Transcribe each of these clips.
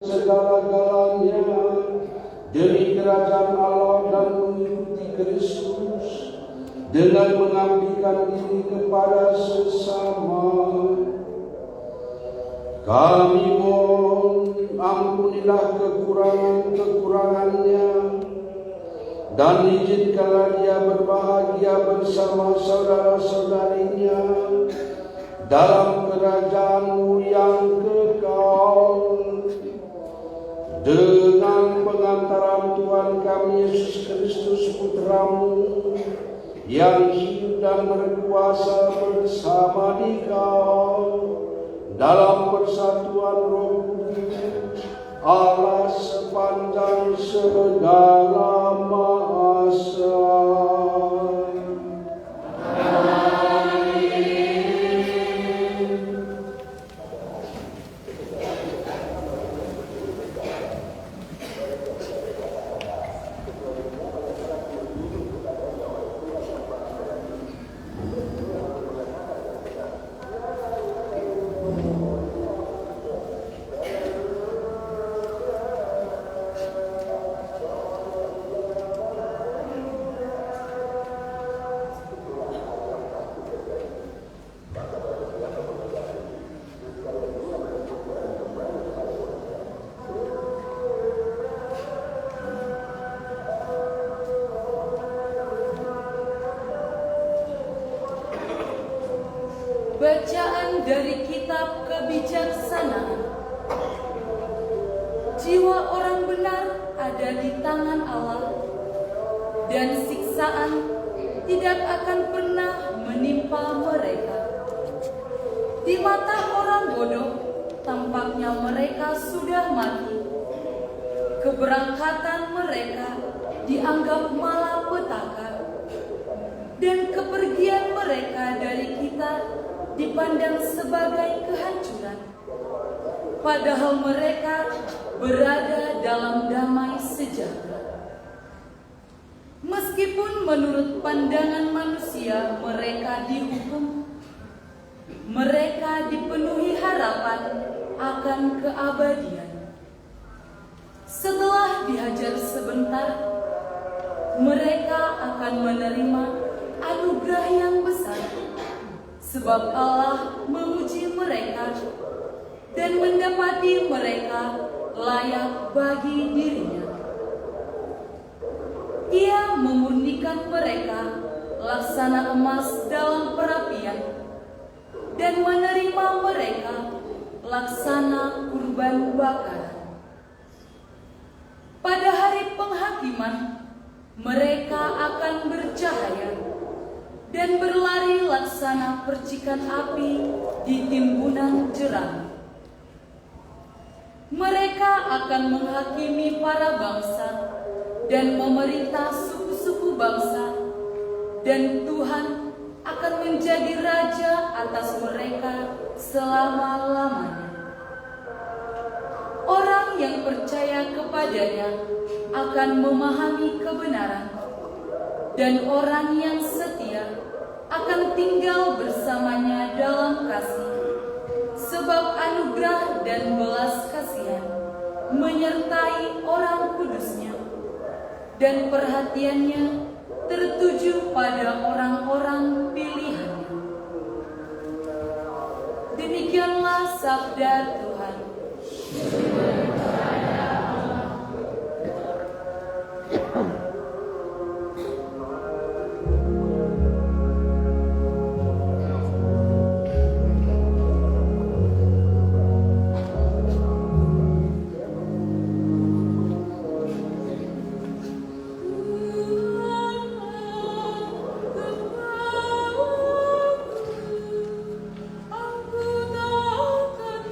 segala-galanya demi kerajaan Allah dan mengikuti Kristus dengan mengabdikan diri kepada sesama. Kami mohon ampunilah kekurangan-kekurangannya dan izinkanlah dia berbahagia bersama saudara-saudarinya dalam kerajaan-Mu yang kekal. Dengan pengantaran Tuhan kami Yesus Kristus Putra-Mu yang hidup dan berkuasa bersama Dikau dalam persatuan Roh Kudus Allah sepanjang segala masa. Bacaan dari kitab kebijaksanaan. Jiwa orang benar ada di tangan Allah, dan siksaan tidak akan pernah menimpa mereka. Di mata orang bodoh, tampaknya mereka sudah mati. Keberangkatan mereka dianggap malapetaka, dan kepergian mereka dari kita dipandang sebagai kehancuran, padahal mereka berada dalam damai sejahtera. Meskipun menurut pandangan manusia mereka dihukum, mereka dipenuhi harapan akan keabadian. Setelah dihajar sebentar, mereka akan menerima anugerah yang besar, sebab Allah memuji mereka dan mendapati mereka layak bagi dirinya. Ia memurnikan mereka laksana emas dalam perapian dan menerima mereka laksana kurban bakaran. Pada hari penghakiman, mereka akan bercahaya dan berlari laksana percikan api di timbunan jerami. Mereka akan menghakimi para bangsa dan memerintah suku-suku bangsa, dan Tuhan akan menjadi raja atas mereka selama-lamanya. Orang yang percaya kepadanya akan memahami kebenaran, dan orang yang setia akan tinggal bersamanya dalam kasih, sebab anugerah dan belas kasihan menyertai orang kudusnya, dan perhatiannya tertuju pada orang-orang pilihannya. Demikianlah sabda Tuhan. Aku tak akan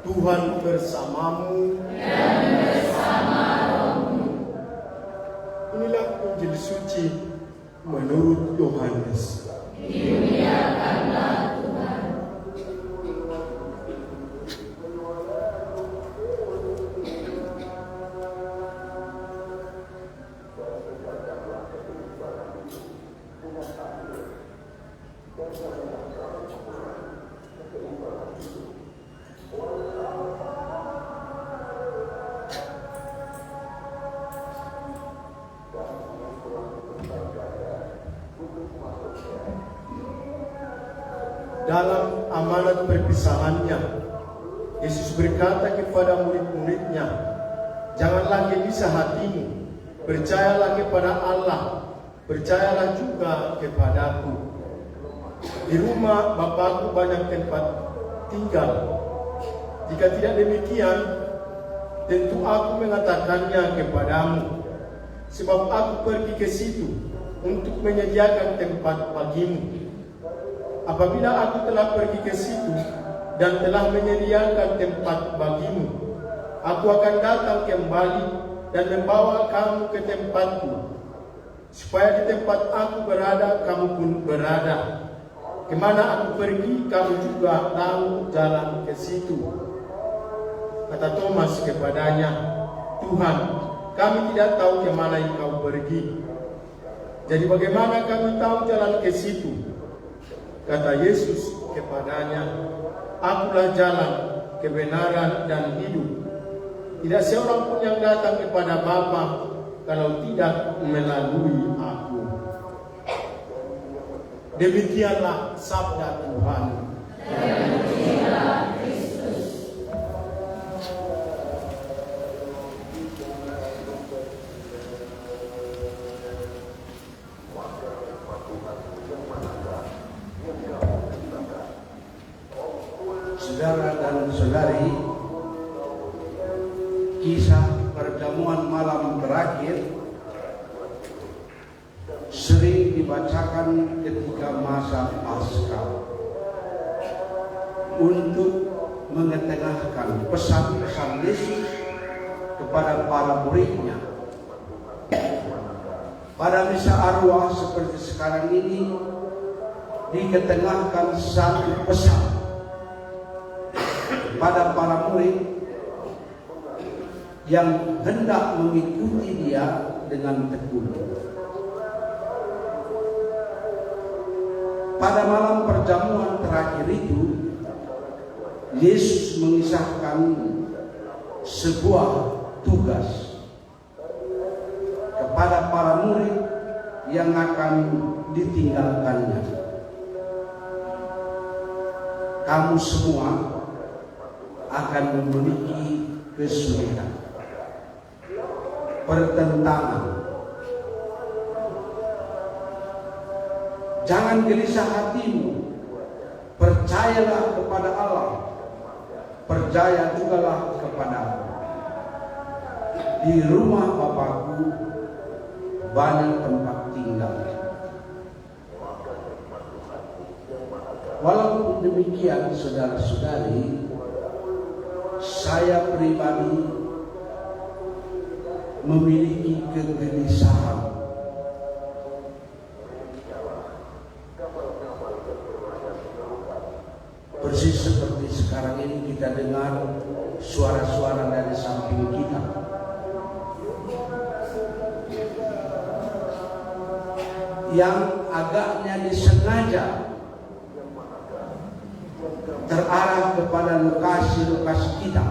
Tuhan bersamamu. Inilah Injil suci menurut Yohanes. Dimuliakanlah Tuhan. Dalam amanat perpisahannya, Yesus berkata kepada murid-muridnya, "Janganlah gelisah hatimu, percayalah kepada Allah, percayalah juga kepadaku. Di rumah Bapakku banyak tempat tinggal. Jika tidak demikian, tentu aku mengatakannya kepadamu, sebab aku pergi ke situ untuk menyediakan tempat bagimu. Apabila aku telah pergi ke situ dan telah menyediakan tempat bagimu, aku akan datang kembali dan membawa kamu ke tempatku, supaya di tempat aku berada, kamu pun berada. Kemana aku pergi, kamu juga tahu jalan ke situ." Kata Thomas kepadanya, "Tuhan, kami tidak tahu kemana engkau pergi. Jadi bagaimana kami tahu jalan ke situ?" Kata Yesus kepadanya, "Akulah jalan, kebenaran, dan hidup. Tidak seorang pun yang datang kepada Bapa kalau tidak melalui aku." Demikianlah sabda Tuhan. Saudara dan saudari, kisah perjamuan malam terakhir sering dibacakan ketika masa Paskah untuk mengetengahkan pesan-pesan Yesus kepada para muridnya. Pada misa arwah seperti sekarang ini diketengahkan satu pesan pada para murid yang hendak mengikuti dia dengan tekun. Pada malam perjamuan terakhir itu, Yesus mengisahkan sebuah tugas kepada para murid yang akan ditinggalkannya. Kamu semua akan memiliki kesulitan, pertentangan. Jangan gelisah hatimu, percayalah kepada Allah, percaya jugalah kepadaku. Di rumah Bapakku banyak tempat tinggal. Walaupun demikian, saudara-saudari, saya pribadi memiliki kegelisahan. Persis seperti sekarang ini kita dengar suara-suara dari samping kita. Yang agaknya disengaja terarah kepada lokasi-lokasi kita.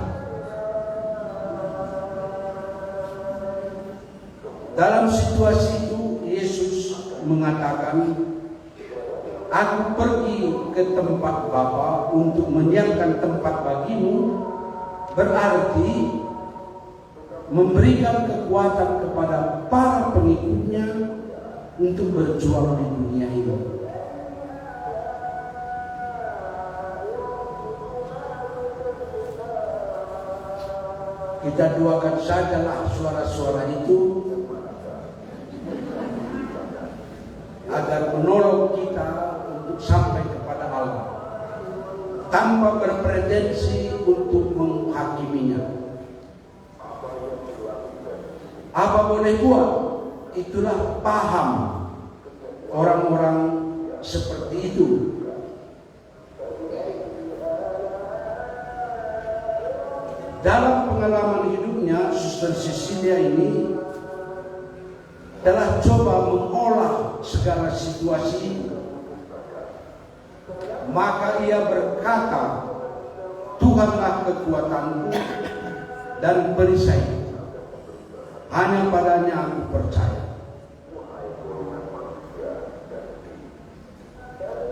Dalam situasi itu Yesus mengatakan, "Aku pergi ke tempat Bapa untuk menyiapkan tempat bagimu," berarti memberikan kekuatan kepada para pengikutnya untuk berjuang di dunia ini. Kita doakan sajalah suara-suara itu agar menolong kita untuk sampai kepada Allah tanpa berpretensi untuk menghakiminya. Apa boleh buat? Itulah paham orang-orang seperti itu. Dalam pengalaman hidupnya, Suster Cecilia ini telah coba mengolah segala situasi. Maka ia berkata, Tuhanlah kekuatanku dan perisai. Hanya padanya aku percaya.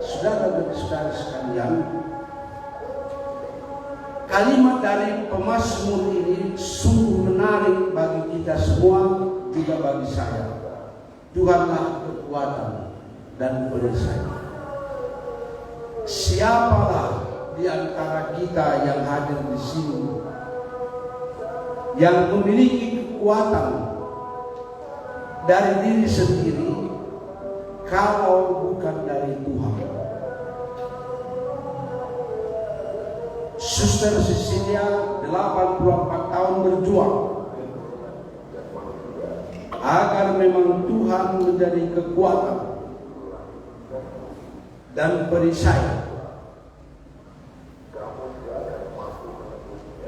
Saudara-saudara sekalian, kalimat dari pemazmur ini sungguh menarik bagi kita semua, juga bagi saya. Tuhanlah kekuatan dan perisai. Siapalah di antara kita yang hadir di sini yang memiliki kekuatan dari diri sendiri kalau bukan dari Tuhan? Suster Cecilia 84 tahun berjuang agar memang Tuhan menjadi kekuatan dan perisai.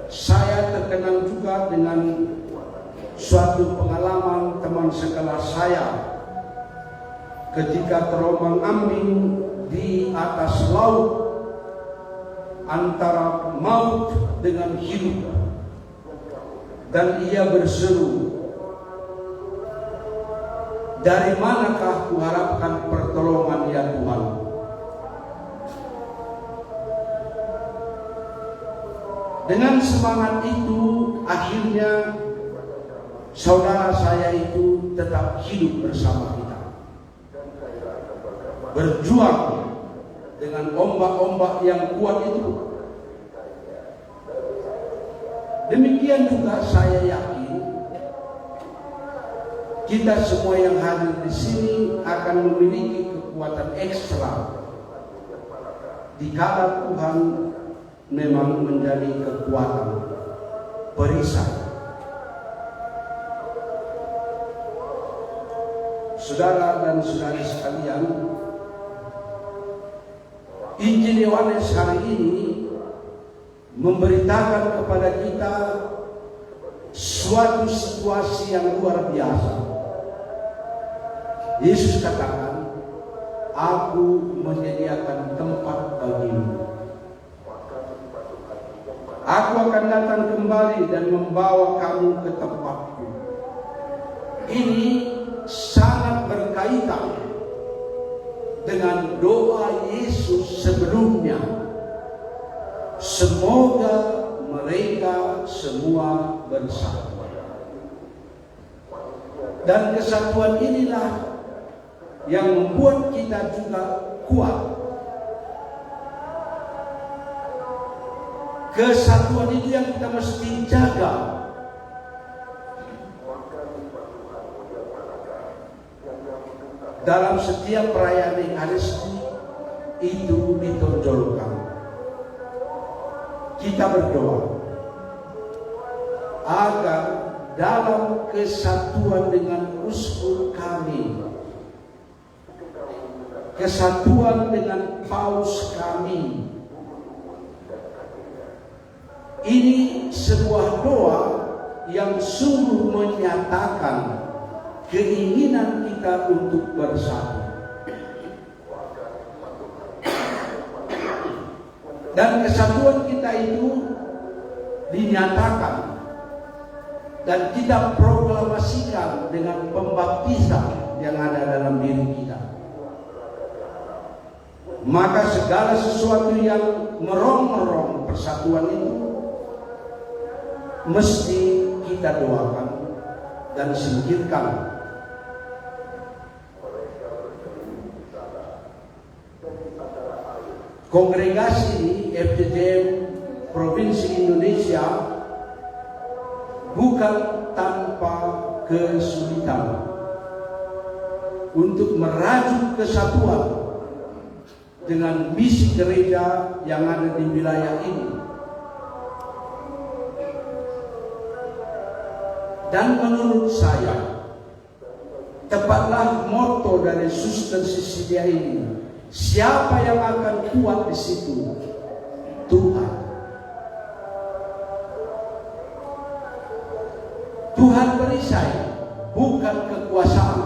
Saya terkenal juga dengan suatu pengalaman teman sekelas saya ketika terombang-ambing di atas laut antara maut dengan hidup, dan ia berseru, dari manakah kuharapkan pertolongan ya Tuhan? Dengan semangat itu, akhirnya saudara saya itu tetap hidup bersama kita, berjuang dengan ombak-ombak yang kuat itu. Demikian juga saya yakin kita semua yang hadir di sini akan memiliki kekuatan ekstra dikala Tuhan memang menjadi kekuatan perisai. Saudara dan saudari sekalian, Injil Yohanes hari ini memberitakan kepada kita suatu situasi yang luar biasa. Yesus katakan, aku menyediakan tempat bagimu. Aku akan datang kembali dan membawa kamu ke tempatku. Ini sangat berkaitan dengan doa Yesus sebelumnya. Semoga mereka semua bersatu. Dan kesatuan inilah yang membuat kita juga kuat. Kesatuan itu yang kita mesti jaga. Dalam setiap perayaan Ekaristi itu ditonjolkan. Kita berdoa agar dalam kesatuan dengan uskup kami, kesatuan dengan paus kami, ini sebuah doa yang sungguh menyatakan keinginan kita untuk bersatu. Dan kesatuan kita itu dinyatakan dan kita proklamasikan dengan pembaptisan yang ada dalam diri kita. Maka segala sesuatu yang merongrong persatuan itu mesti kita doakan dan singkirkan. Kongregasi FJJM Provinsi Indonesia bukan tanpa kesulitan untuk merajut kesatuan dengan misi gereja yang ada di wilayah ini. Dan menurut saya, tepatlah moto dari Suster Cecilia ini. Siapa yang akan kuat di situ? Tuhan. Tuhan perisai, bukan kekuasaan.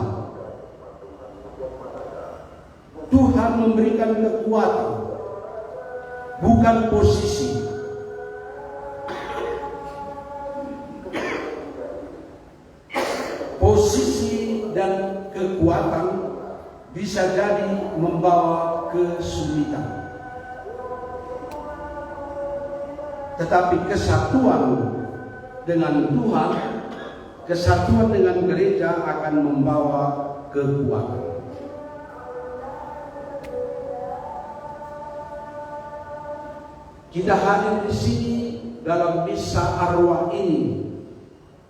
Tuhan memberikan kekuatan, bukan posisi. Posisi dan kekuatan bisa jadi membawa kesulitan. Tetapi kesatuan dengan Tuhan, kesatuan dengan gereja akan membawa kekuatan. Kita hadir di sini dalam misa arwah ini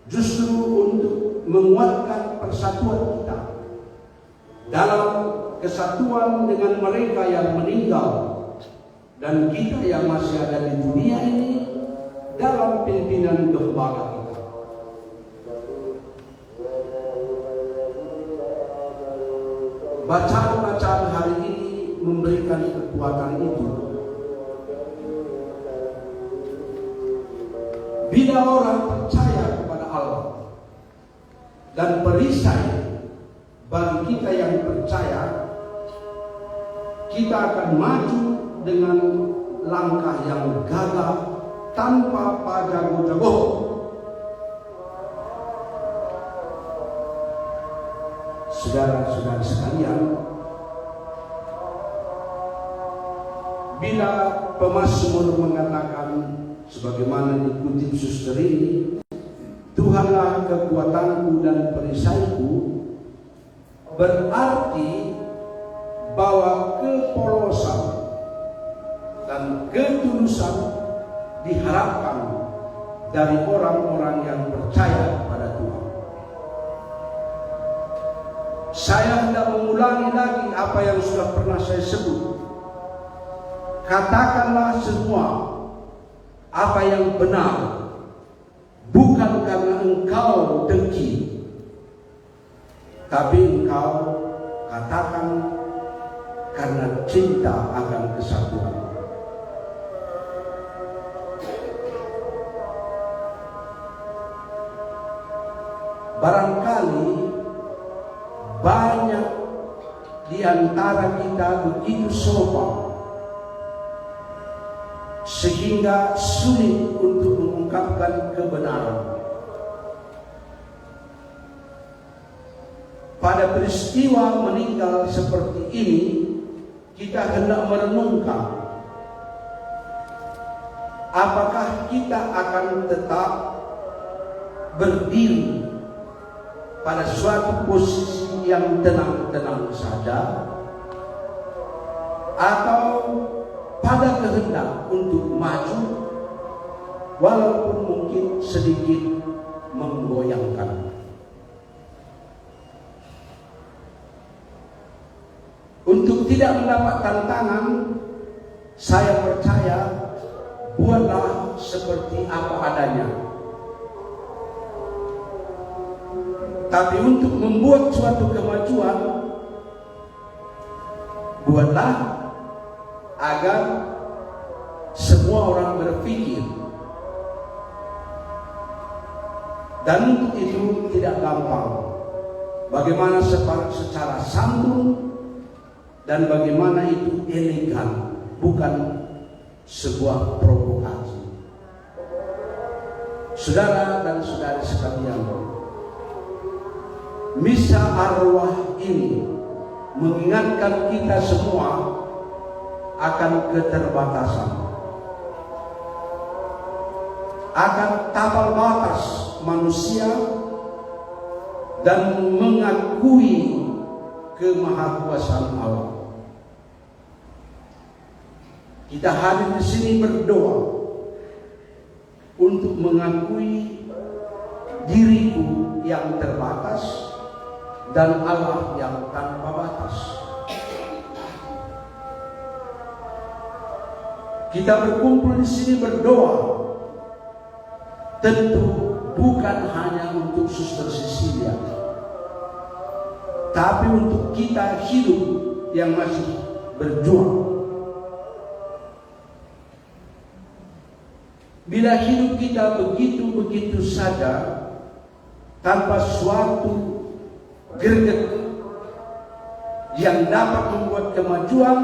justru untuk menguatkan persatuan kita dalam kesatuan dengan mereka yang meninggal dan kita yang masih ada di dunia ini dalam pimpinan gembala kita. Bacaan-bacaan hari ini memberikan kekuatan itu. Bila orang percaya kepada Allah dan perisai bagi kita yang percaya, kita akan maju dengan langkah yang gagah tanpa jago-jago. Saudara-saudara sekalian, bila pemazmur mengatakan sebagaimana dikutip suster ini, Tuhanlah kekuatanku dan perisaiku, berarti bahwa kepolosan dan ketulusan diharapkan dari orang-orang yang percaya pada Tuhan. Saya hendak mengulangi lagi apa yang sudah pernah saya sebut. Katakanlah semua apa yang benar, bukan karena engkau dengki, tapi engkau katakan karena cinta akan kesatuan. Barangkali banyak di antara kita begitu sopan sehingga sulit untuk mengungkapkan kebenaran. Pada peristiwa meninggal seperti ini, kita hendak merenungkan apakah kita akan tetap berdiri pada suatu posisi yang tenang-tenang saja, atau pada kehendak untuk maju walaupun mungkin sedikit menggoyangkan. Untuk tidak mendapat tantangan, saya percaya buatlah seperti apa adanya. Tapi untuk membuat suatu kemajuan, buatlah agar semua orang berpikir. Dan untuk itu tidak gampang. Bagaimana secara santun dan bagaimana itu elegan, bukan sebuah provokasi. Saudara dan saudari sekalian, misa arwah ini mengingatkan kita semua akan keterbatasan, akan tapal batas manusia, dan mengakui kemahakuasaan Allah. Kita hadir di sini berdoa untuk mengakui diriku yang terbatas dan Allah yang tanpa batas. Kita berkumpul di sini berdoa tentu bukan hanya untuk Suster Cecilia, tapi untuk kita hidup yang masih berjuang. Bila hidup kita begitu saja tanpa suatu greget yang dapat membuat kemajuan,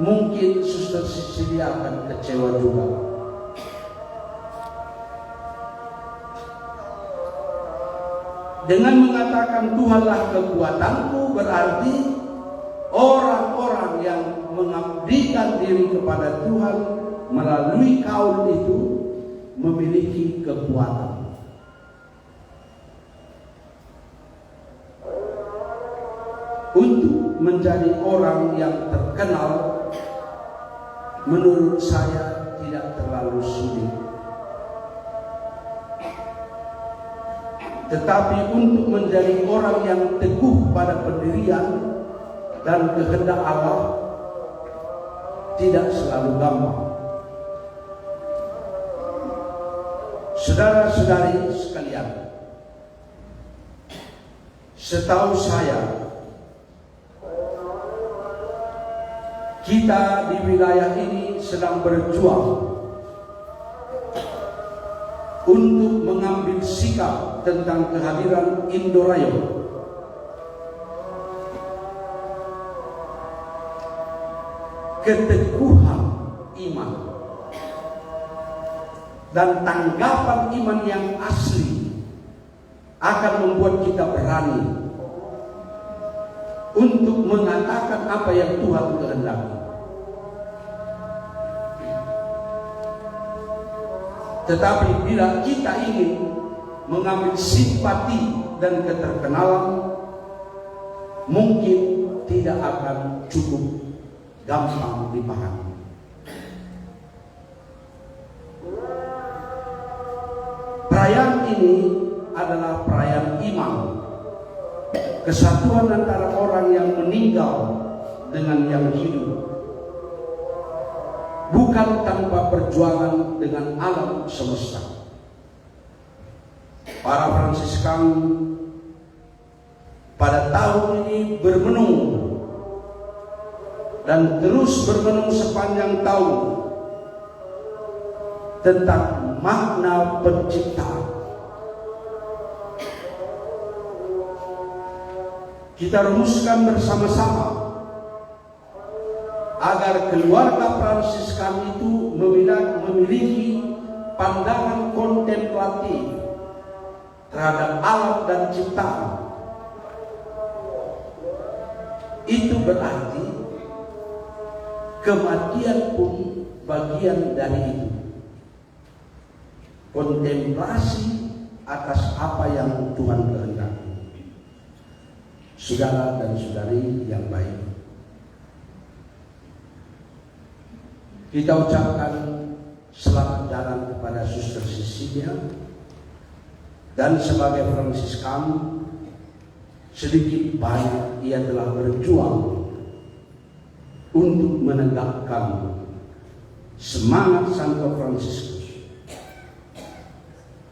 mungkin Suster Cecilia akan kecewa juga. Dengan mengatakan Tuhanlah kekuatanku, berarti orang-orang yang mengabdikan diri kepada Tuhan melalui kaul itu memiliki kekuatan. Untuk menjadi orang yang terkenal, menurut saya tidak terlalu sulit. Tetapi untuk menjadi orang yang teguh pada pendirian dan kehendak Allah tidak selalu gampang. Saudara-saudari sekalian, setahu saya kita di wilayah ini sedang berjuang untuk mengambil sikap tentang kehadiran Indorayo. Keteguhan iman dan tanggapan iman yang asli akan membuat kita berani untuk mengatakan apa yang Tuhan kehendaki. Tetapi bila kita ingin mengambil simpati dan keterkenalan, mungkin tidak akan cukup gampang dipahami. Perayaan ini adalah perayaan iman, kesatuan antara orang yang meninggal dengan yang hidup, bukan tanpa perjuangan dengan alam semesta. Para Fransiskan pada tahun ini bermenung dan terus bermenung sepanjang tahun tentang makna penciptaan. Kita rumuskan bersama-sama agar keluarga Fransiskan itu memiliki pandangan kontemplatif terhadap alam dan ciptaan. Itu berarti kematian pun bagian dari itu. Kontemplasi atas apa yang Tuhan kehendaki. Saudara dan saudari yang baik, kita ucapkan selamat jalan kepada Suster Cecilia, dan sebagai Fransiskan sedikit banyak ia telah berjuang untuk menegakkan semangat Santo Fransiskus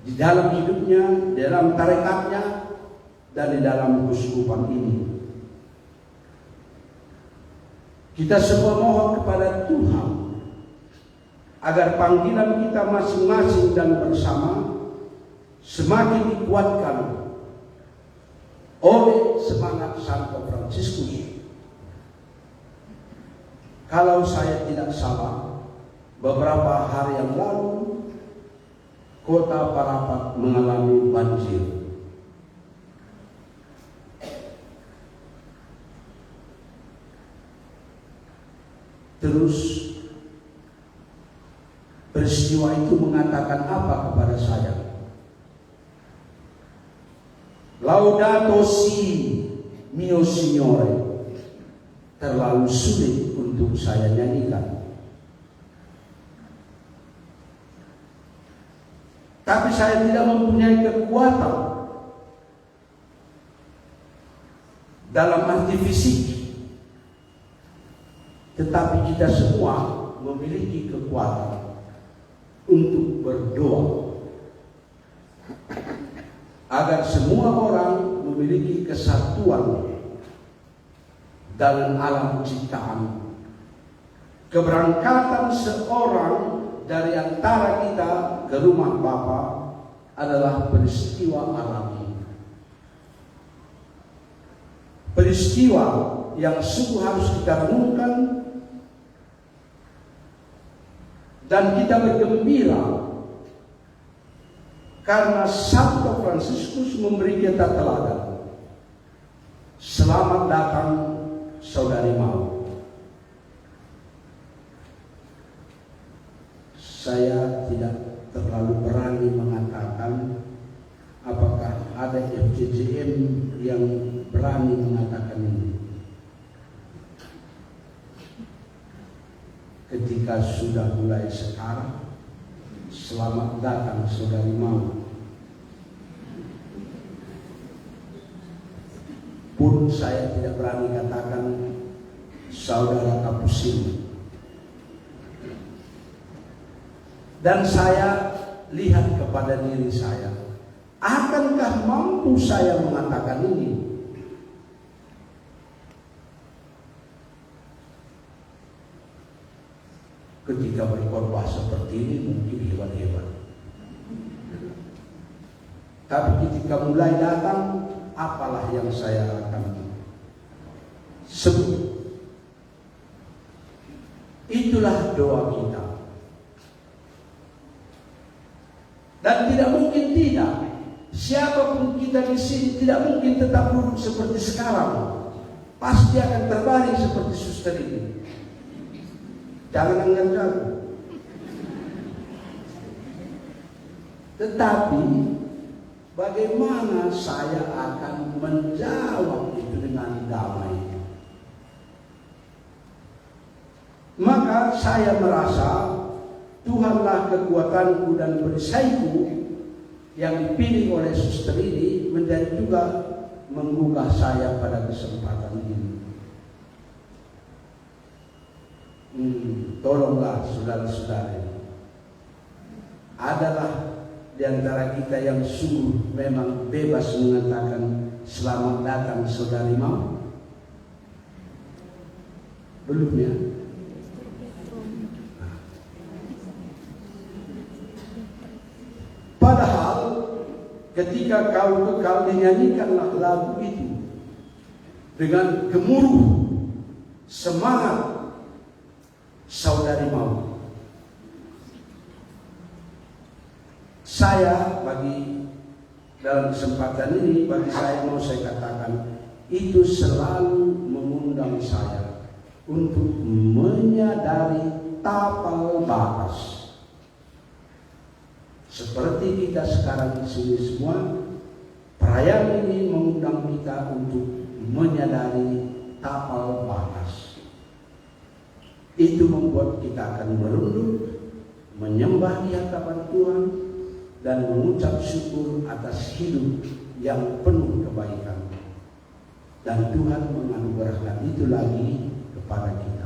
di dalam hidupnya, di dalam tarekatnya, dan di dalam keuskupan ini. Kita semua mohon kepada Tuhan agar panggilan kita masing-masing dan bersama semakin dikuatkan oleh semangat Santo Fransiskus. Kalau saya tidak salah, beberapa hari yang lalu kota Parapat mengalami banjir. Terus peristiwa itu mengatakan apa kepada saya? Laudato si mio Signore terlalu sulit untuk saya nyanyikan. Tapi saya tidak mempunyai kekuatan dalam arti fisik. Tetapi kita semua memiliki kekuatan untuk berdoa agar semua orang memiliki kesatuan dalam alam ciptaan. Keberangkatan seorang dari antara kita ke rumah Bapa adalah peristiwa alami. Peristiwa yang sungguh harus kita renungkan dan kita bergembira karena Santo Fransiskus memberi kita teladan. Selamat datang saudari Mau. Saya tidak terlalu berani mengatakan apakah ada FJJM yang berani mengatakan ini. Ketika sudah mulai sekarang, selamat datang saudari Mau. Pun saya tidak berani katakan saudara Kapusini. Dan saya lihat kepada diri saya, akankah mampu saya mengatakan ini? Ketika berkhotbah seperti ini mungkin hebat-hebat. Tapi ketika mulai datang, apalah yang saya akan sebut. Itulah doa kita. Dan tidak mungkin tidak. Siapapun kita di sini tidak mungkin tetap duduk seperti sekarang. Pasti akan terbaring seperti suster ini. Jangan anggap. Tetapi bagaimana saya akan menjawab itu dengan damai? Maka saya merasa Tuhanlah kekuatanku dan perisaiku yang dipilih oleh suster ini menjadi juga menggugah saya pada kesempatan ini. Tolonglah saudara-saudari, adalah di antara kita yang sungguh memang bebas mengatakan selamat datang saudari Mau? Belum ya? Padahal ketika kau dinyanyikanlah lagu itu dengan gemuruh semangat saudari Mau, saya dalam kesempatan ini bagi saya mau saya katakan itu selalu mengundang saya untuk menyadari tapal batas. Seperti kita sekarang di sini semua, perayaan ini mengundang kita untuk menyadari tapal batas. Itu membuat kita akan merunduk, menyembah di hadapan Tuhan, dan mengucap syukur atas hidup yang penuh kebaikan. Dan Tuhan menganugerahkan itu lagi kepada kita.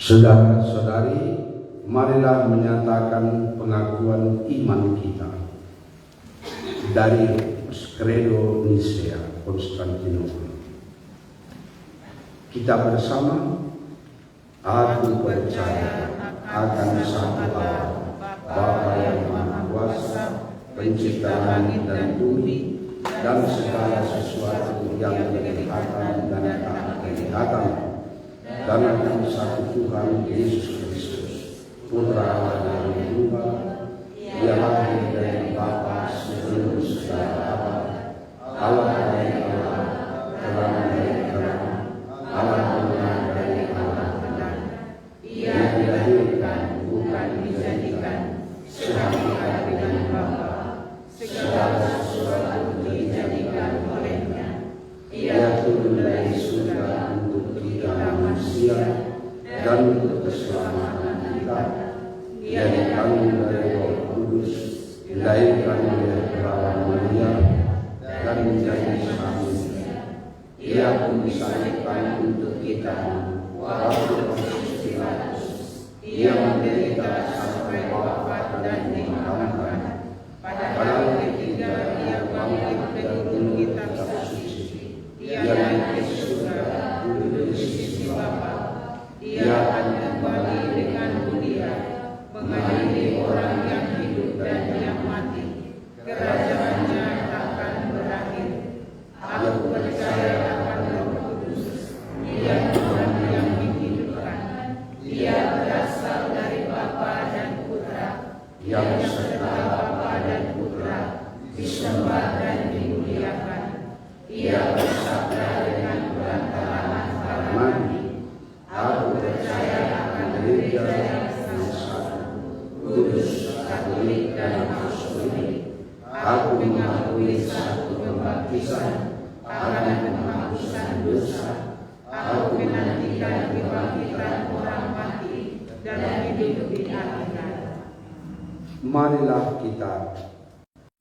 Saudara-saudari, marilah menyatakan pengakuan iman kita dari Credo Nicea Konstantinopel. Kita bersama, aku percaya akan satu Allah, Bapa yang Maha Kuasa, Pencipta langit dan bumi, dan segala sesuatu yang kelihatan dan tak kelihatan, dan akan satu Tuhan Yesus Kristus, Putra Allah yang Tunggal, Dia lahir dari Bapa sebelum segala abad, Allah dari Allah, terang dari terang, Allah benar dari Allah benar. Ia dilahirkan bukan dijadikan, sehakikat dengan Bapa, segala sesuatu dijadikan olehnya. Ia turun dari surga untuk kita manusia dan untuk keselamatan kita. Ia dikandung dari Roh Kudus, dilahirkan oleh perawan Maria, dan menjadi manusia. Ia pun disalibkan untuk kita waktu Pontius Pilatus. Ia menderita sampai wafat dan dimakamkan. Pada hari ketiga ia bangkit menurut kitab suci. Ia naik ke surga, duduk di sisi Bapa. Ia akan kembali dengan mulia, mengadili orang yang hidup dan yang mati. Kerajaannya takkan berakhir. Aku percaya akan Roh Kudus. Ia Tuhan yang menghidupkan. Dia berasal dari Bapa dan Putra, yang serta Bapa dan Putra disembah dan dimuliakan. Ia bersabda dengan perantaraan para nabi. Aku percaya akan gereja yang satu, kudus, katolik dan apostolik. Aku mengakui satu pembaptisan akan penghapusan dosa. Aku menantikan kebangkitan orang mati dan hidup di akhirat. Marilah kita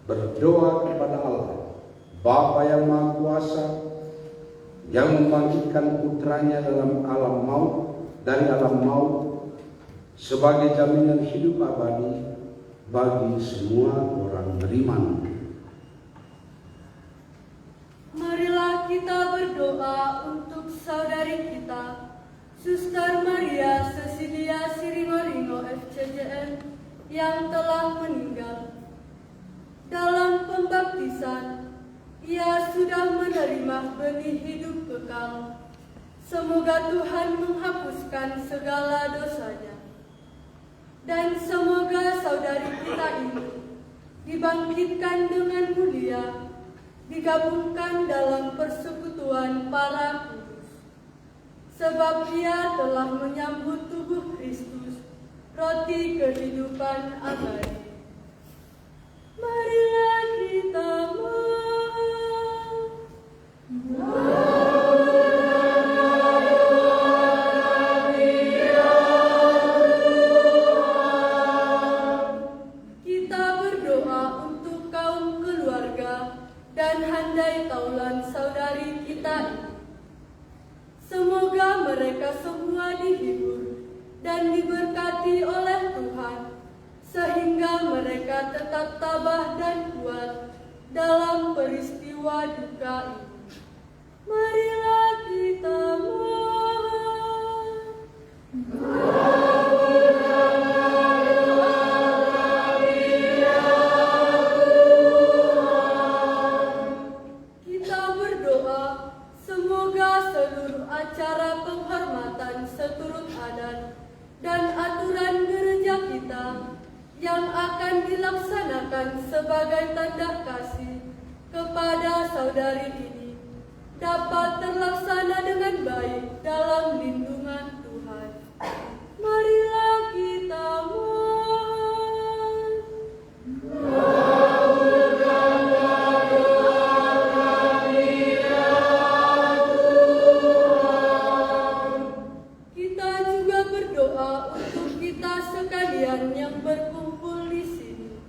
berdoa kepada Allah, Bapa yang Maha Kuasa, yang membangkitkan putranya dalam alam maut, dari alam maut, sebagai jaminan hidup abadi bagi semua orang beriman. Marilah kita berdoa untuk saudari kita, Suster Maria Cecilia Sirimaringo FCJM, yang telah meninggal. Dalam pembaptisan, ia sudah menerima benih hidup kekal. Semoga Tuhan menghapuskan segala dosanya. Dan semoga saudari kita ini dibangkitkan dengan mulia, digabungkan dalam persekutuan para kudus. Sebab ia telah menyambut tubuh Kristus, roti kehidupan abadi. Marilah kita kita berdoa untuk kaum keluarga dan handai taulan saudari kita ini. Semoga mereka semua dihibur dan diberkati oleh Tuhan, sehingga mereka tetap tabah dan kuat dalam peristiwa duka ini. Marilah kita Kita berdoa, semoga seluruh acara penghormatan seturut adat dan aturan gereja kita yang akan dilaksanakan sebagai tanda kasih kepada saudari ini dapat terlaksana dengan baik dalam lindungan Tuhan. Marilah kita Kita juga berdoa untuk kita sekalian yang berkumpul di sini.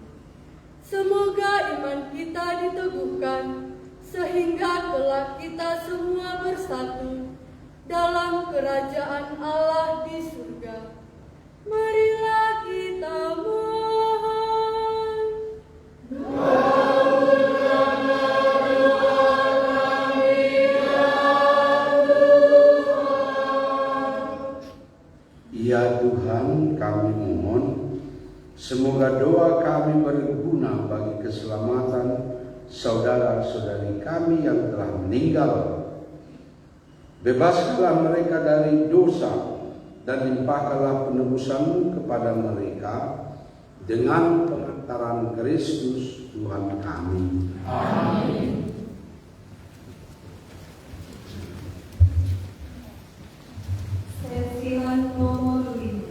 Semoga iman kita diteguhkan, sehingga kelak kita semua bersatu dalam kerajaan Allah di surga. Marilah kita mohon. Ya Tuhan, kami mohon, semoga doa kami berguna bagi keselamatan saudara-saudari kami yang telah meninggal, Bebaskanlah mereka dari dosa dan limpahkanlah penebusan-Mu kepada mereka dengan pengantaran Kristus Tuhan kami. Amin. Sesilan nomor 5.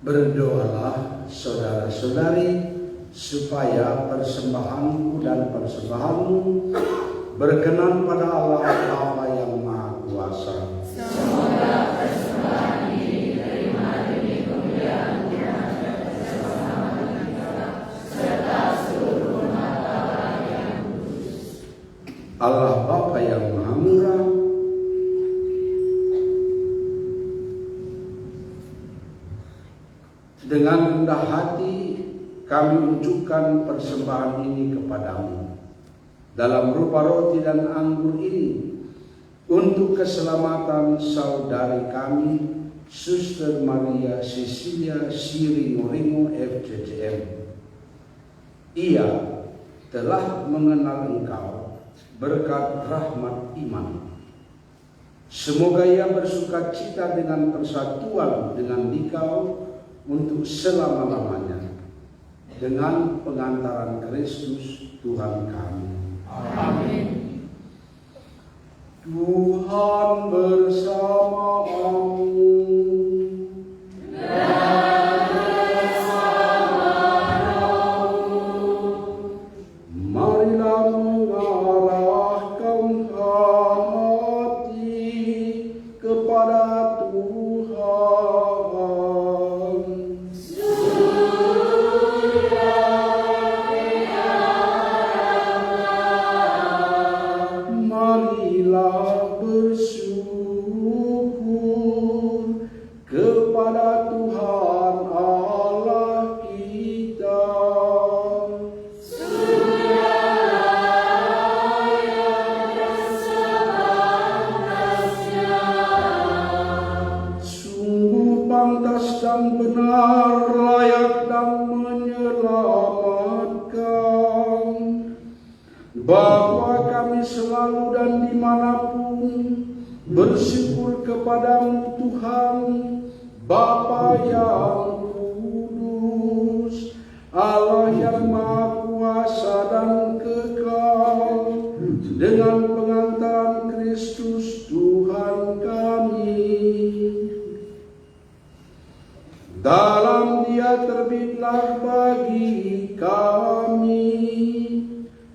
Berdoalah saudara-saudari supaya persembahanku dan persembahanmu berkenan pada Allah Bapa yang Maha Bapa yang Maha Murah, dengan rendah hati kami unjukkan persembahan ini kepadamu dalam rupa roti dan anggur ini untuk keselamatan saudari kami, Suster Maria Cecilia Siringo FCCM. Ia telah mengenal Engkau berkat rahmat iman. Semoga ia bersuka cita dengan persatuan dengan Dikau untuk selama-lamanya, dengan pengantaran Kristus Tuhan kami. Amin. Tuhan bersamamu. Marilah mengarahkan hati kepada Tuhan. Marilah bersyukur kepada Tuhan Allah kita. Sungguh pantas dan benar, layak dan menyelamatkan, bahwa kami selalu dan dimanapun bersyukur kepadamu Tuhan, Bapa yang kudus, Allah yang Maha Kuasa dan kekal, dengan pengantaran Kristus Tuhan kami. Dalam Dia terbitlah bagi kami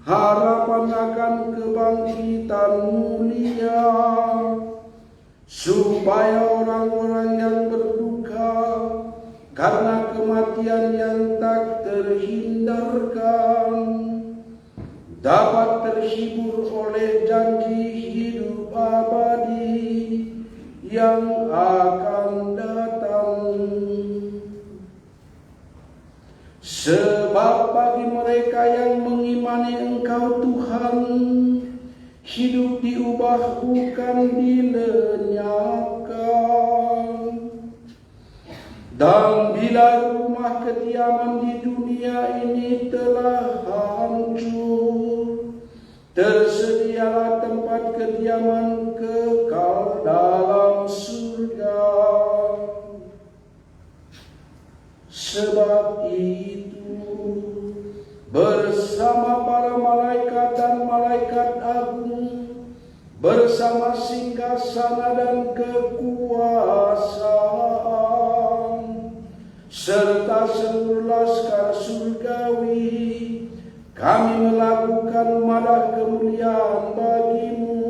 harapan akan kebangkitan mulia, supaya orang-orang yang berduka karena kematian yang tak terhindarkan dapat terhibur oleh janji hidup abadi yang akan datang. Sebab bagi mereka yang mengimani Engkau Tuhan, hidup diubah bukan dilenyapkan. Dan bila rumah kediaman di dunia ini telah hancur, tersedialah tempat kediaman kekal dalam surga. Sebab itu, bersama para malaikat dan malaikat agung, bersama singgasana dan kekuasaan, serta seluruh laskar surgawi, kami melakukan madah kemuliaan bagimu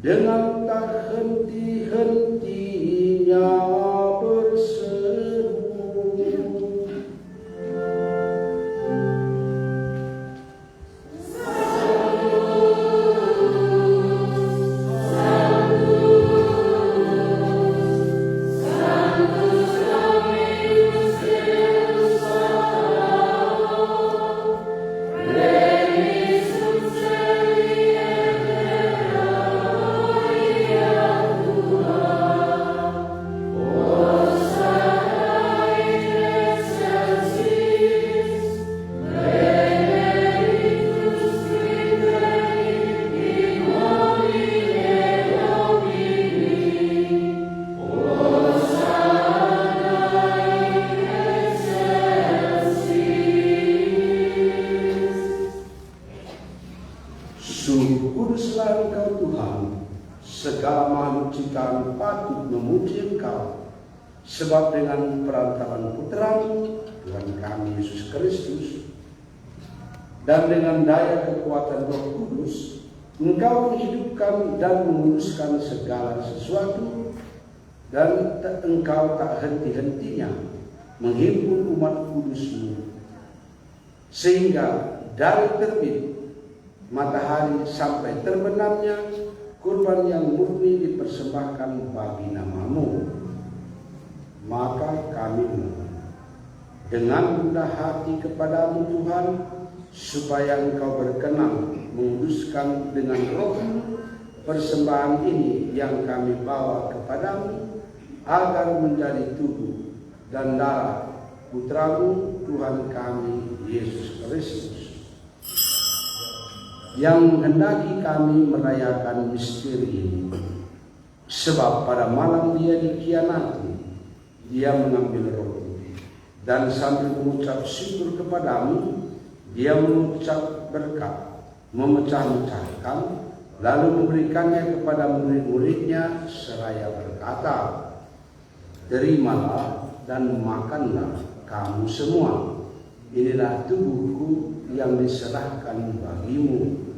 dengan tak henti-hentinya berseru. Kuduslah Engkau Tuhan, segala makhluk ciptaan patut memuji Engkau, sebab dengan perantaraan Putra-Mu, Tuhan kami Yesus Kristus, dan dengan daya kekuatan Roh Kudus, Engkau menghidupkan dan menguruskan segala sesuatu, dan Engkau tak henti-hentinya menghimpun umat kudus-Mu, sehingga dari terbit matahari sampai terbenamnya, kurban yang murni dipersembahkan bagi nama-Mu. Maka kami mohon dengan rendah hati kepadamu Tuhan, supaya Engkau berkenan menguduskan dengan Roh-Mu persembahan ini yang kami bawa kepadamu, agar menjadi tubuh dan darah Putra-Mu Tuhan kami Yesus Kristus, yang menghendaki kami merayakan misteri ini. Sebab pada malam Dia dikhianati, Dia mengambil roti, dan sambil mengucap syukur kepadamu, Dia mengucap berkat, memecah-mecahkan, lalu memberikannya kepada murid-muridnya seraya berkata, "Terimalah dan makanlah kamu semua. Inilah tubuhku yang diserahkan bagimu."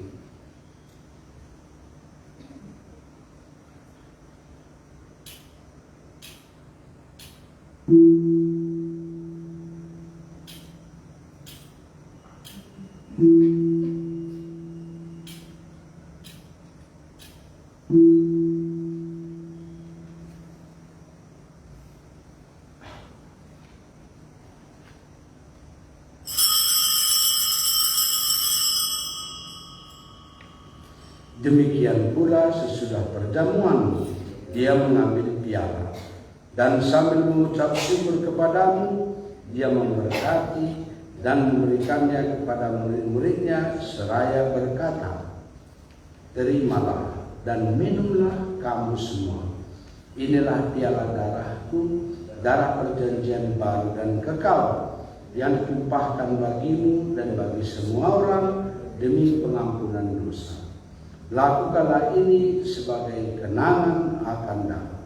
Demikian pula sesudah perjamuan, Dia mengambil piala, dan sambil mengucap syukur kepadamu, Dia memberkati dan memberikannya kepada murid-muridnya seraya berkata, "Terimalah dan minumlah kamu semua. Inilah piala darahku, darah perjanjian baru dan kekal, yang ditumpahkan bagimu dan bagi semua orang demi pengampunan dosa. Lakukanlah ini sebagai kenangan akan aku."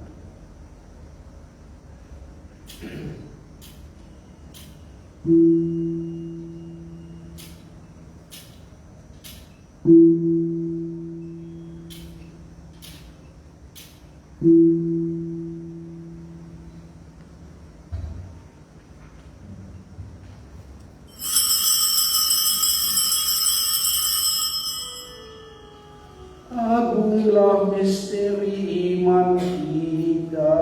Agunglah misteri iman kita.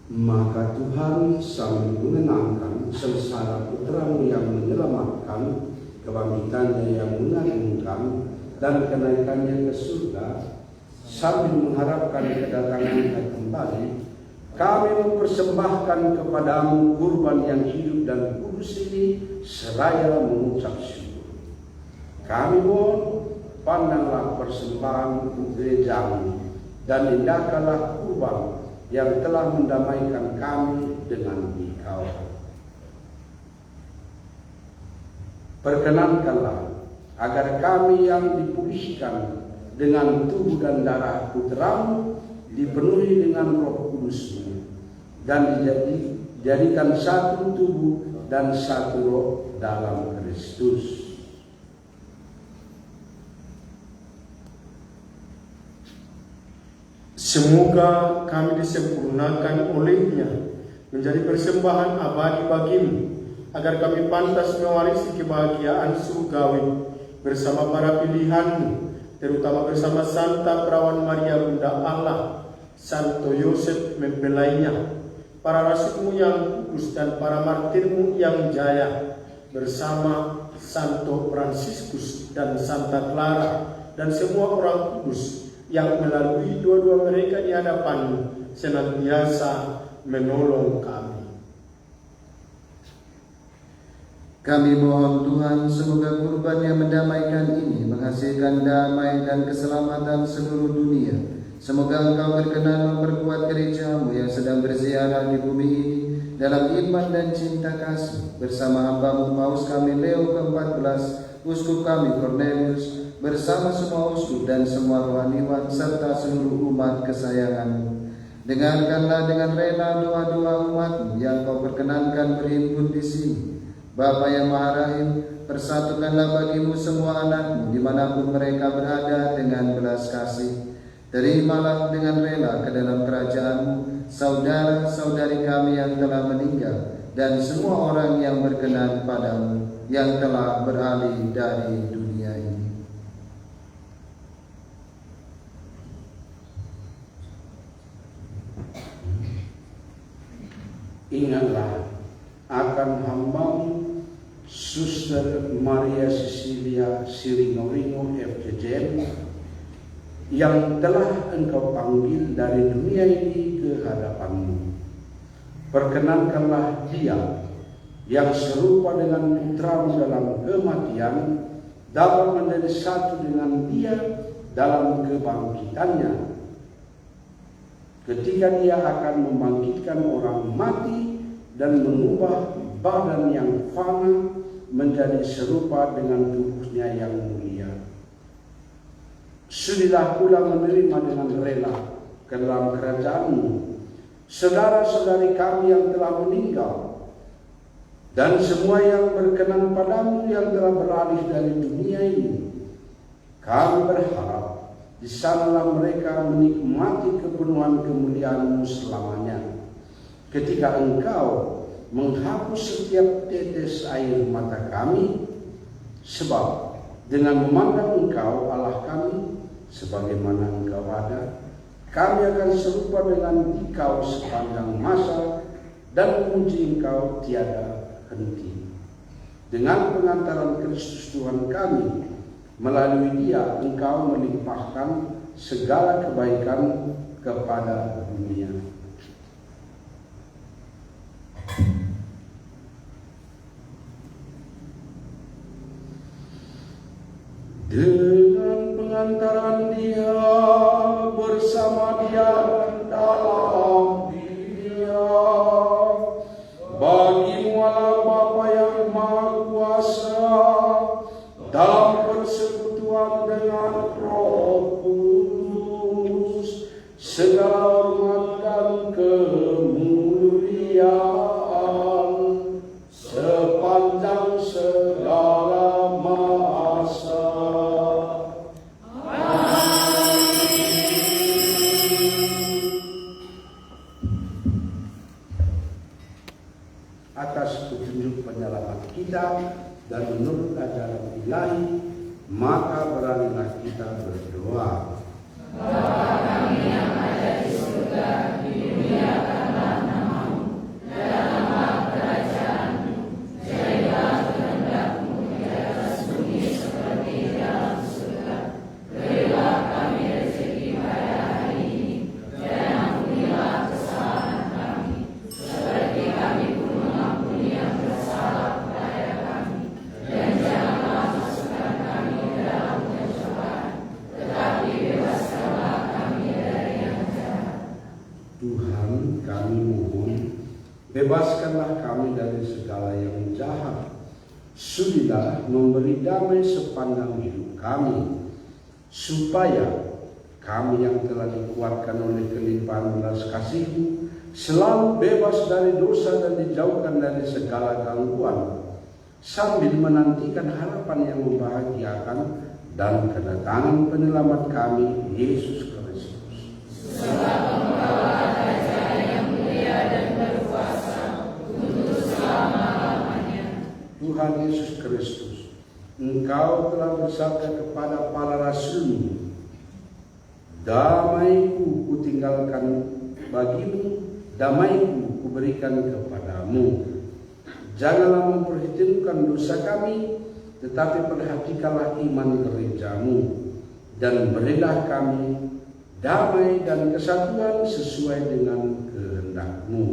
Maka Tuhan sambil mengenangkan sengsara Putra-Mu yang menyelamatkan, kebangkitannya yang mengagumkan, dan kenaikannya ke surga, sambil mengharapkan kedatangannya kembali, kami mempersembahkan kepadamu kurban yang hidup dan kudus ini seraya mengucap syukur. Kami mohon, pandanglah persembahan gerejamu dan indahkanlah kurban yang telah mendamaikan kami dengan Engkau. Perkenankanlah agar kami yang dipulihkan dengan tubuh dan darah Putra-Mu dipenuhi dengan Roh Kudus-Mu dan dijadikan satu tubuh dan satu roh dalam Kristus. Semoga kami disempurnakan olehnya menjadi persembahan abadi bagimu, agar kami pantas mewarisi kebahagiaan surgawi bersama para pilihanmu, terutama bersama Santa Perawan Maria Bunda Allah, Santo Yosef mempelainya, para rasulmu yang kudus dan para martirmu yang jaya, bersama Santo Fransiskus dan Santa Clara dan semua orang kudus yang melalui dua-dua mereka di hadapanmu senantiasa menolong kami. Kami mohon Tuhan, semoga kurban yang mendamaikan ini menghasilkan damai dan keselamatan seluruh dunia. Semoga Engkau berkenan memperkuat gereja-Mu yang sedang berziarah di bumi ini dalam iman dan cinta kasih, bersama hamba-Mu Paus kami Leo ke-14, Uskup kami Cornelius, bersama semua uskup dan semua rohaniwan serta seluruh umat kesayangan-Mu. Dengarkanlah dengan rela doa-doa umat-Mu yang Kau perkenankan berhimpun di sini. Bapa yang Maha Rahim, persatukanlah bagimu semua anak-Mu dimanapun mereka berada dengan belas kasih. Terimalah dengan rela ke dalam kerajaan-Mu saudara-saudari kami yang telah meninggal dan semua orang yang berkenan padamu yang telah beralih dari dunia ini. Ingatlah akan hamba-Mu Suster Maria Cecilia Siringoringo FJJM yang telah Engkau panggil dari dunia ini ke hadapan-Mu. Perkenankanlah dia yang serupa dengan putra-Mu dalam kematian dapat menjadi satu dengan dia dalam kebangkitannya, ketika dia akan membangkitkan orang mati dan mengubah badan yang fana menjadi serupa dengan tubuhnya yang mulia. Sudilah pula menerima dengan rela ke dalam kerajaan-Mu saudara-saudari kami yang telah meninggal dan semua yang berkenan padamu yang telah beralih dari dunia ini. Kami berharap di sanalah mereka menikmati kepenuhan kemuliaan-Mu selamanya, ketika Engkau menghapus setiap tetes air mata kami, sebab dengan memandang Engkau Allah kami sebagaimana Engkau ada, kami akan serupa dengan Dikau sepanjang masa dan memuji Engkau tiada henti. Dengan pengantaran Kristus Tuhan kami, melalui Dia Engkau melimpahkan segala kebaikan kepada dunia. Dengan pengantaran Dia, bersama Dia dan dalam Dia, bagi-Mu Allah Bapa yang Maha Kuasa, dalam persekutuan dengan Roh Kudus, segala hormat dan kemuliaan sepanjang segala masa. Atas petunjuk penyelamat kita dan menurut ajaran ilahi, maka beranilah kita berdoa. Bapa kami yang ada di surga, dimuliakanlah nama-Mu, datanglah kerajaan-Mu, jadilah kehendak-Mu di atas bumi seperti di dalam surga. Berilah kami rezeki pada hari ini, dan ampunilah kesalahan kami, seperti kami pun mengampuni yang bersalah kepada kami. Dan janganlah masukkan kami ke dalam pencobaan, tetapi bebaskanlah kami dari yang jahat. Tuhan, kami mohon, bebaskanlah kami dari segala yang jahat. Sudilah memberi damai sepanjang hidup kami, supaya kami yang telah dikuatkan oleh kelimpahan belas kasih-Mu selalu bebas dari dosa dan dijauhkan dari segala gangguan, sambil menantikan harapan yang membahagiakan dan kedatangan penyelamat kami, Yesus Kristus. Sebab Engkaulah Raja yang mulia dan berkuasa untuk selama-lamanya. Tuhan Yesus Kristus, Engkau telah bersabda kepada para rasul-Mu, damai-Ku kutinggalkan bagimu, damai-Ku kuberikan kepadamu. Janganlah memperhitungkan dosa kami, tetapi perhatikanlah iman gereja-Mu, dan berilah kami damai dan kesatuan sesuai dengan kehendak-Mu.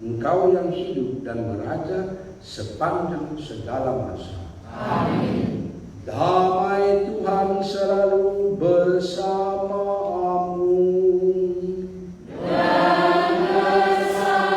Engkau yang hidup dan meraja sepanjang segala masa. Amin. Damai Tuhan selalu bersamamu. Dan bersamamu.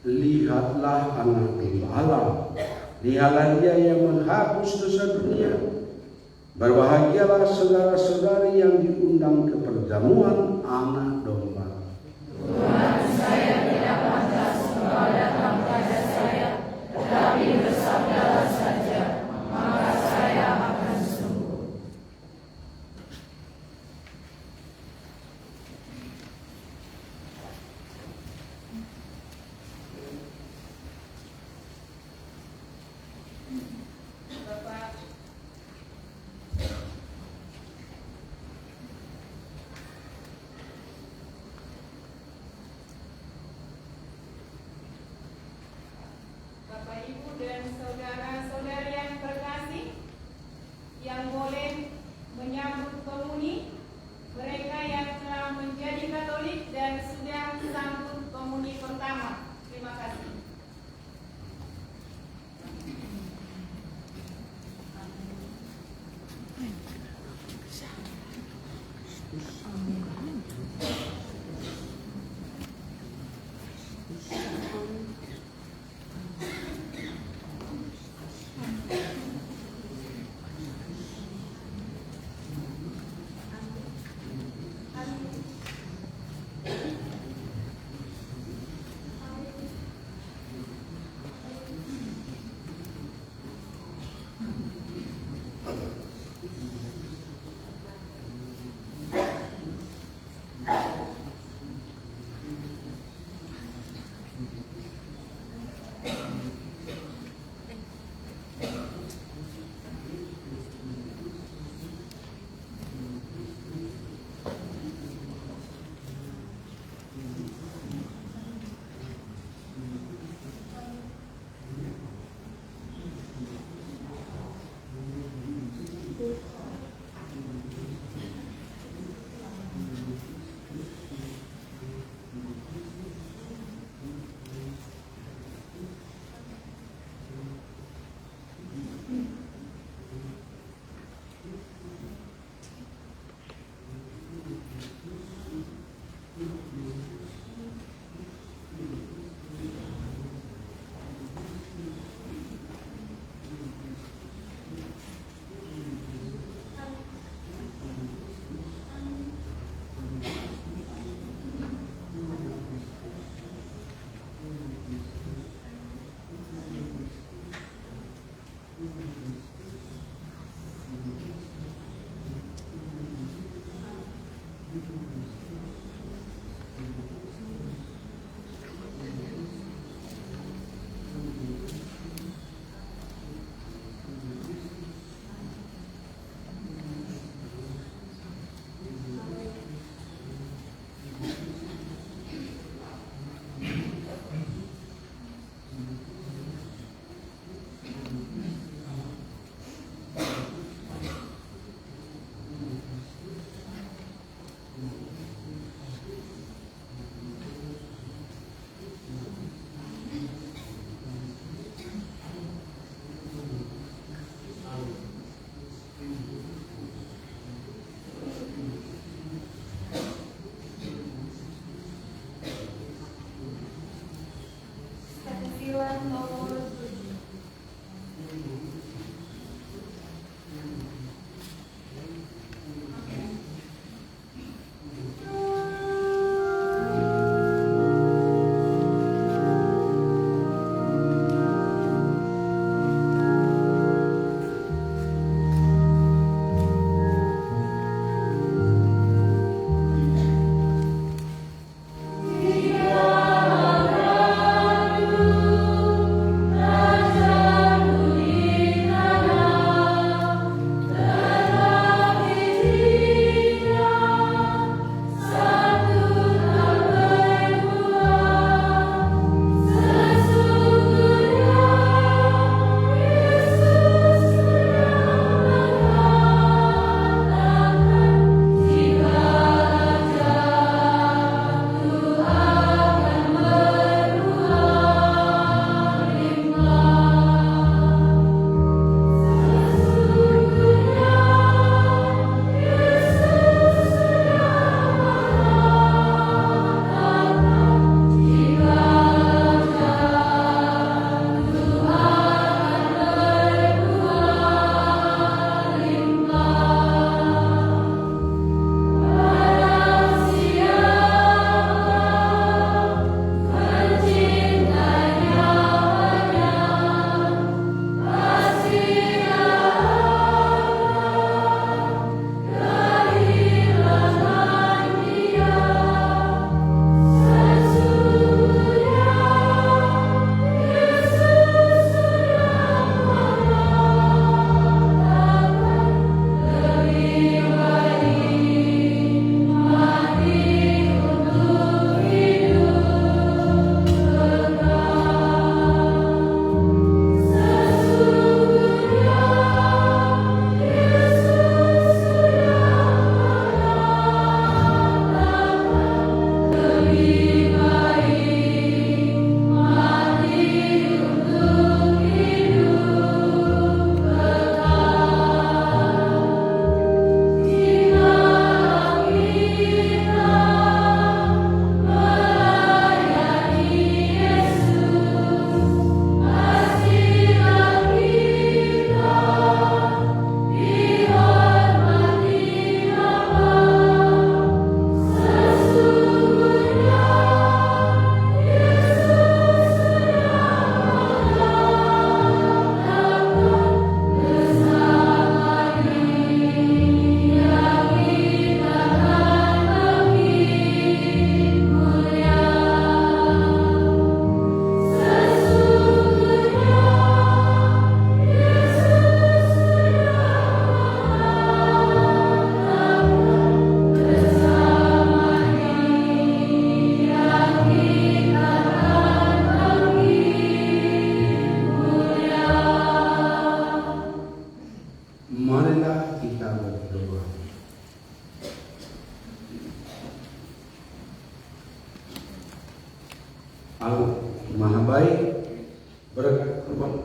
Lihatlah anak Allah, lihatlah dia yang menghapus dosa dunia. Berbahagialah saudara-saudari yang diundang ke perjamuan anak domba. Tuhan, saya tidak pantas engkau datang pada saya, tetapi bersabdalah saja, maka saya akan sembuh. Bapak, Ibu, dan saudara-saudari yang terkasih, yang boleh menyambut komuni, mereka yang telah menjadi Katolik dan sudah sambut komuni pertama. Terima kasih.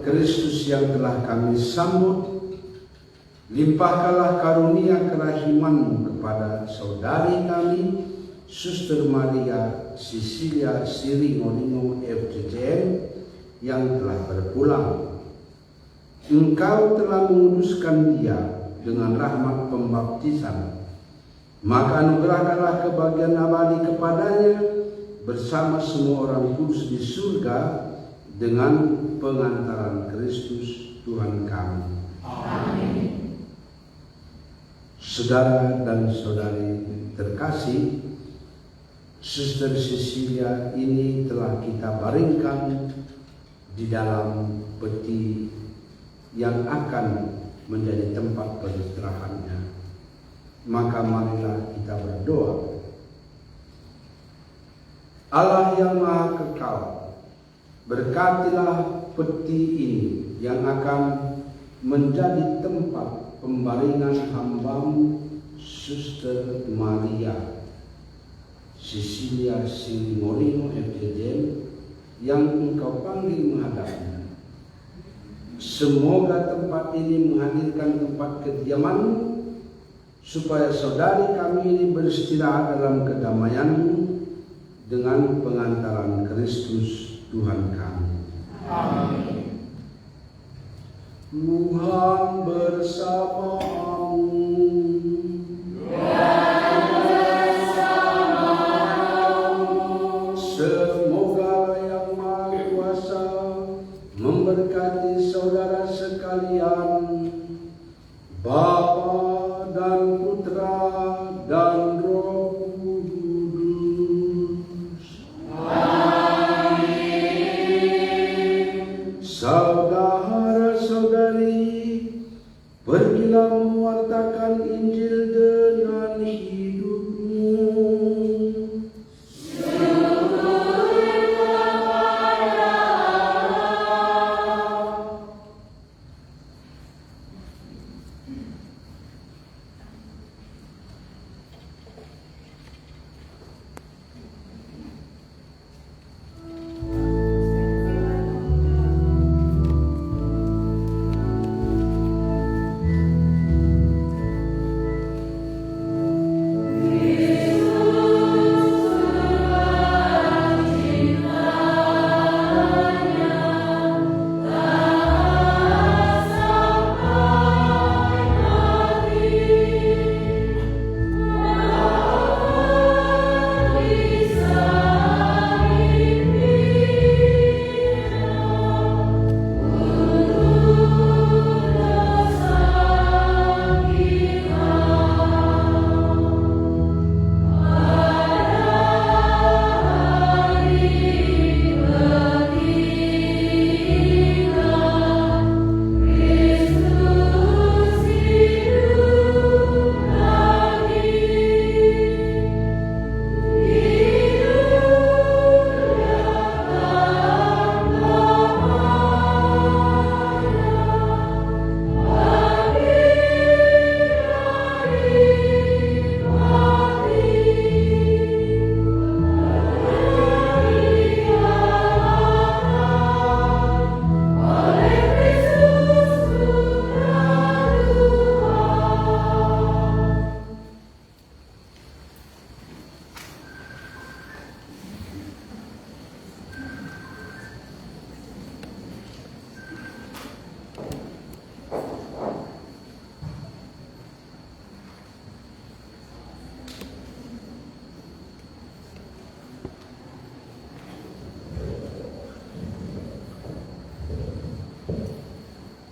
Kristus yang telah kami sambut, limpahkanlah karunia kerahiman-Mu kepada saudari kami, Suster Maria Cecilia Siringolino FJJM yang telah berpulang. Engkau telah menguduskan dia dengan rahmat pembaptisan, maka anugerahkanlah kebahagiaan abadi kepadanya bersama semua orang kudus di surga dengan pengantaran Kristus Tuhan kami. Amin. Saudara dan saudari terkasih, Suster Cecilia ini telah kita baringkan di dalam peti yang akan menjadi tempat peristirahatnya. Maka marilah kita berdoa. Allah yang Maha Kekal, berkatilah peti ini yang akan menjadi tempat pembaringan hamba-Mu Suster Maria Cecilia Siringolino FJJM yang Engkau panggil menghadapnya. Semoga tempat ini menghadirkan tempat kediaman-Mu, supaya saudari kami ini beristirahat dalam kedamaian-Mu dengan pengantaran Kristus Tuhan kami. Amin. Tuhan bersama-Mu. Semoga Yang Maha Kuasa memberkati saudara sekalian, Bapa dan Putra dan Roh Kudus. Amin. Saudara-saudari, pergilah mewartakan Injil dengan hidupmu.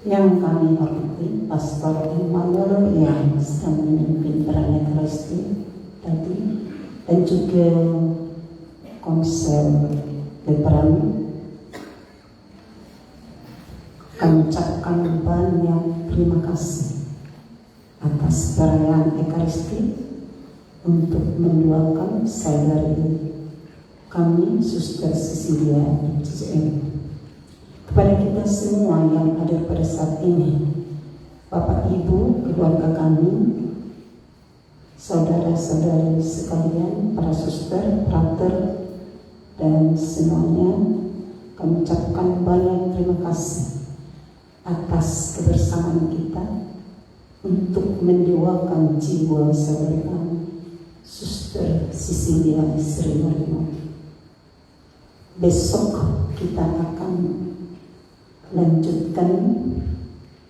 Yang kami hormati Pastor Emmanuel yang sedang memimpin perayaan Ekaristi tadi, dan juga Komsel Lebaran. Kami ucapkan banyak terima kasih atas perayaan Ekaristi untuk mendoakan saudari kami Suster Cecilia FJJM. Kepada kita semua yang hadir pada saat ini, Bapak Ibu, keluarga kami, saudara-saudari sekalian, para suster, frater, dan semuanya, kami ucapkan banyak terima kasih atas kebersamaan kita untuk mendewakan jiwa saudara kami, Suster Sisilia Sri Marimoti. Besok kita akan lanjutkan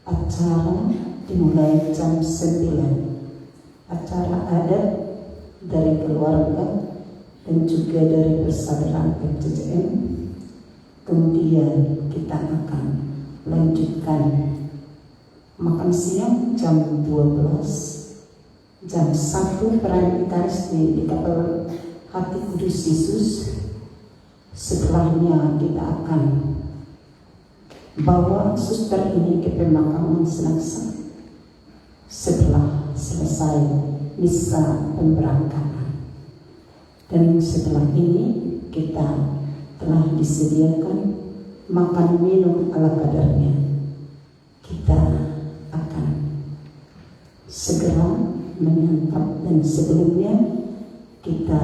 acara dimulai jam 9. Acara adat dari keluarga dan juga dari persaudaraan FCCM. Kemudian kita akan lanjutkan makan siang jam 12, jam 1 perayaan Ekaristi di Kapel Hati Kudus Yesus. Setelahnya kita akan bawa suster ini ke pemakaman Selangsa setelah selesai misa pemberangkatan. Dan setelah ini kita telah disediakan makan minum ala kadarnya. Kita akan segera menyantap, dan sebelumnya kita